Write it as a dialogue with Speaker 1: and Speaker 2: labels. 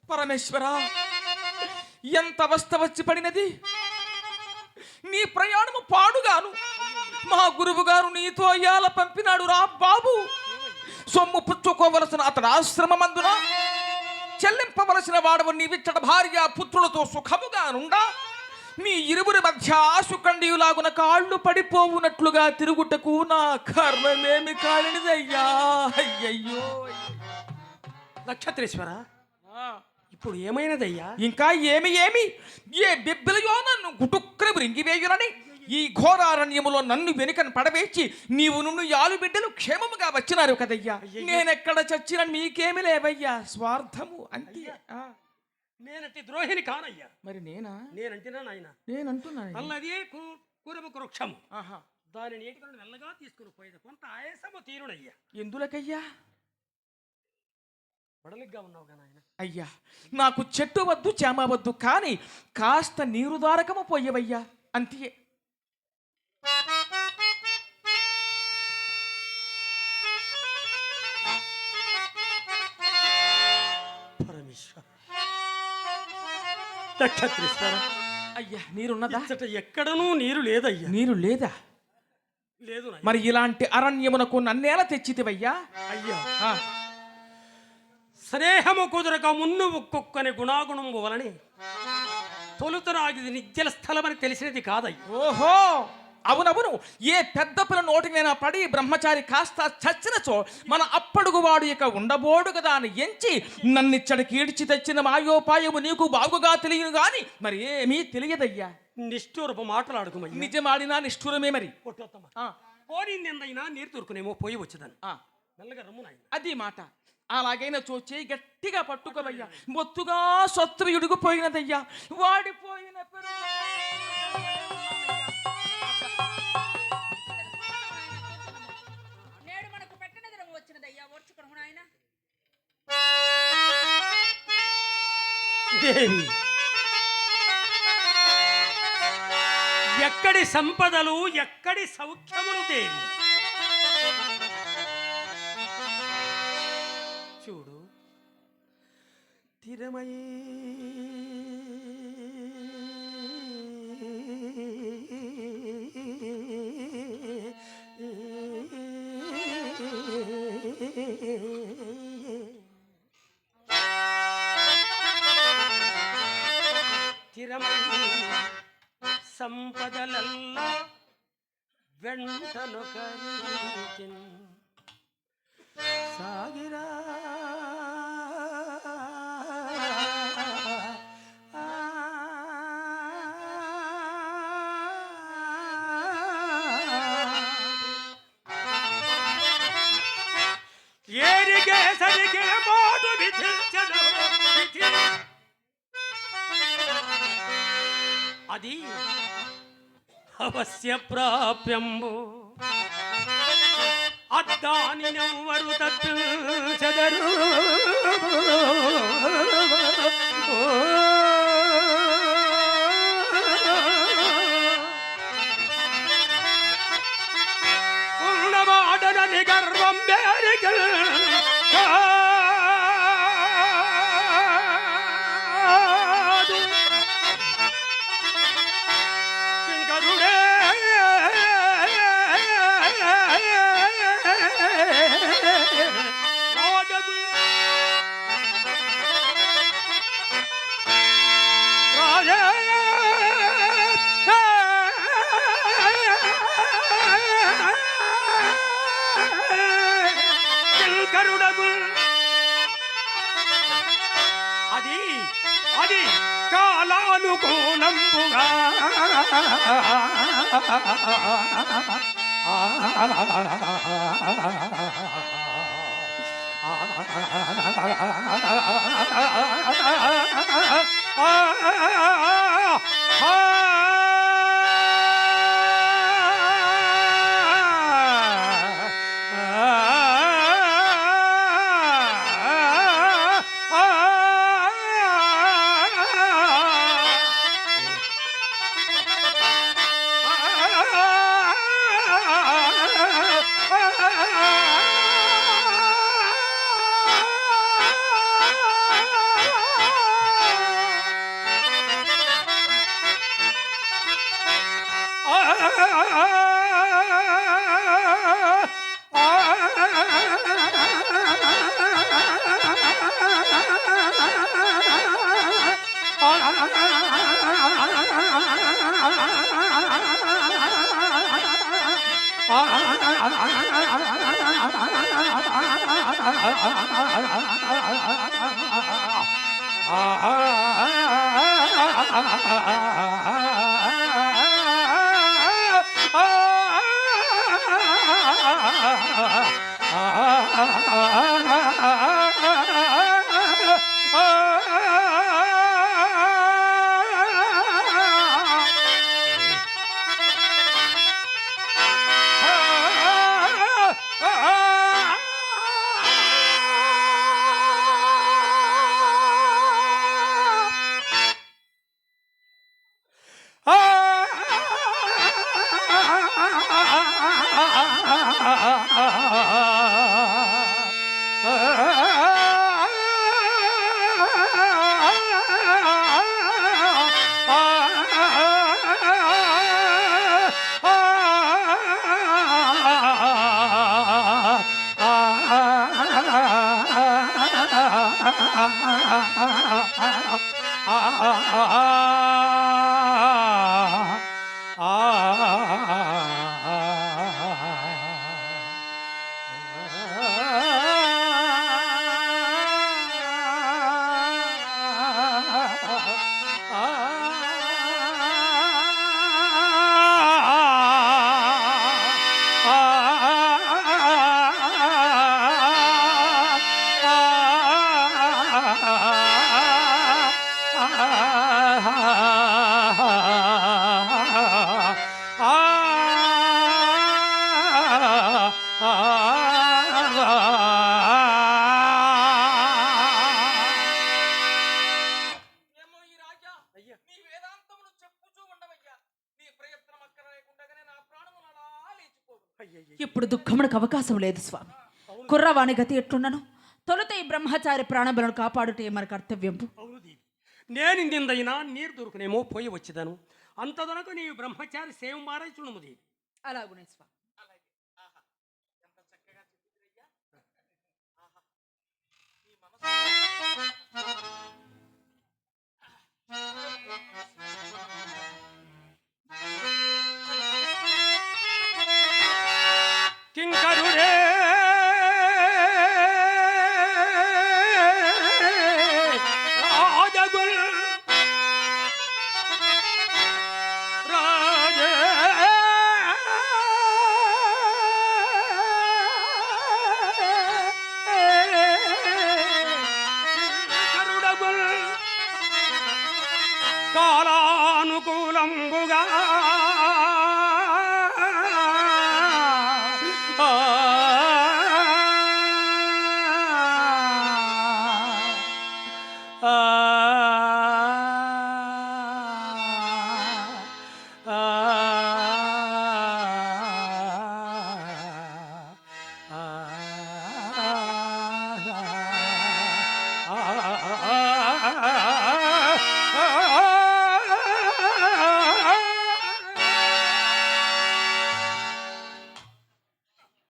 Speaker 1: పరమేశ్వర, ఎంత అవస్థ వచ్చి పడినది. నీ ప్రయాణము పాడుగాను. మా గురువు గారు నీతో అయ్యాల పంపినాడు రా బాబు. సొమ్ము పుచ్చుకోవలసిన అతడు ఆశ్రమమందున చెల్లింపవలసిన వాడవు నీవిచ్చట భార్య పుత్రులతో సుఖముగా నుండా మీ ఇరువురి మధ్య ఆశుకండియులాగున కాళ్ళు పడిపోవునట్లుగా తిరుగుటకు నా కర్మమేమి కాలినదయ్యా. అయ్యయ్యో
Speaker 2: నక్షత్రేశ్వర, ఇప్పుడు ఏమైనదయ్యా?
Speaker 1: ఇంకా ఏమి ఏ బిబ్బిలయో నన్ను గుటుక్కని మృంగివేయునని ఈ ఘోరారణ్యములో నన్ను వెనుకను పడవేచి నీవు నుండి 4 బిడ్డలు క్షేమముగా వచ్చినారు కదయ్యా. నేనెక్కడ చచ్చిన మీకేమి లేవయ్యా, స్వార్థము అంతే.
Speaker 2: నేనంటే ద్రోహిని కానయ్యా.
Speaker 1: మరి
Speaker 2: నేనంటేనా నాయన?
Speaker 1: నేనంటున్నాను.
Speaker 2: అల్లదే కూరముకు వృక్షము, దానిని ఏటికొని మెల్లగా తీసుకుని పోయేది కొంత ఆయాసము తీరునయ్యా.
Speaker 1: ఎందులకయ్యా?
Speaker 2: పడలిగ్గా ఉన్నావుగా నాయన.
Speaker 1: అయ్యా, నాకు చెట్టు వద్దు చేమ వద్దు, కానీ కాస్త నీరు దారకము పోయేవయ్యా, అంతే.
Speaker 2: పరమేశ్వర, నక్షత్రేశ్వర,
Speaker 1: అయ్యా నీరున్నదా?
Speaker 2: ఎక్కడనూ నీరు లేదయ్యా.
Speaker 1: నీరు లేదా?
Speaker 2: లేదు.
Speaker 1: మరి ఇలాంటి అరణ్యమునకు నన్నేలా తెచ్చితివయ్యా?
Speaker 2: అయ్యా, స్నేహము కుదరక మున్ను ఒక్కొక్కని గుణాగుణము వలని తొలుతరాగిది నిజ్జల స్థలమని తెలిసినది కాదయ్య.
Speaker 1: ఓహో, అవునవును. ఏ పెద్ద పిల్ల నోటికైనా పడి బ్రహ్మచారి కాస్త చచ్చినచో మన అప్పడుగు వాడు ఇక ఉండబోడు కదా అని ఎంచి నన్నిచ్చడికి ఈడ్చి తెచ్చిన మాయోపాయము నీకు బాగుగా తెలియను గాని మరి ఏమీ తెలియదయ్యా.
Speaker 2: నిష్ఠూరపు మాటలాడుకోమయ్య.
Speaker 1: నిజమాడినా నిష్ఠూరమే. మరి
Speaker 2: పోనిందైనా నీరు దొరుకునేమో పోయి వచ్చేదాన్ని. మెల్లగా రమ్మునాయి.
Speaker 1: అది మాట. అలాగైనా చూచి గట్టిగా పట్టుకోవయ్యా. మొత్తుగా సొత్తు ఇడుగుపోయినదయ్యా, వాడిపోయిన
Speaker 3: నేడు మనకు పెట్టిన దినం వచ్చినదయ్యా, ఓర్చుకును నాయన.
Speaker 2: దేవి, ఎక్కడి సంపదలు, ఎక్కడి సౌఖ్యములు దేవి. చూడు, తిరమయీ సంపదలల్లా వెంటను కరిగిన్ సాగిరా ఏరిగే సరిగే మోటు విధించను అది అవశ్య ప్రాప్యంబు అద్దాని నెవ్వరు తప్పించెదరు. ఉన్నవాడనని గర్వం బేరికల్ అది అది కాలానుకూలంబుగా
Speaker 1: ఏమో ఈ రాజా నీ వేదాంతమును చెప్పుచూ ఉండవయ్యా. నీ ప్రయత్నం అక్కర లేకుండానే నా ప్రాణములు అలా లేచిపోవు.
Speaker 3: ఇప్పుడు దుఃఖమునకు అవకాశం లేదు స్వామి. కుర్రవాణి గతి ఎట్లున్నను తొలుత ఈ బ్రహ్మచారి ప్రాణములను కాపాడుటే మన కర్తవ్యంపు.
Speaker 2: అవును దేవి, నేను నిందైనా నీరు దొరుకునేమో పోయి వచ్చేదాను. అంతదనకు నీవు బ్రహ్మచారి సేవ మారాయి చూడము దేవి.
Speaker 3: అలాగునే స్వామి.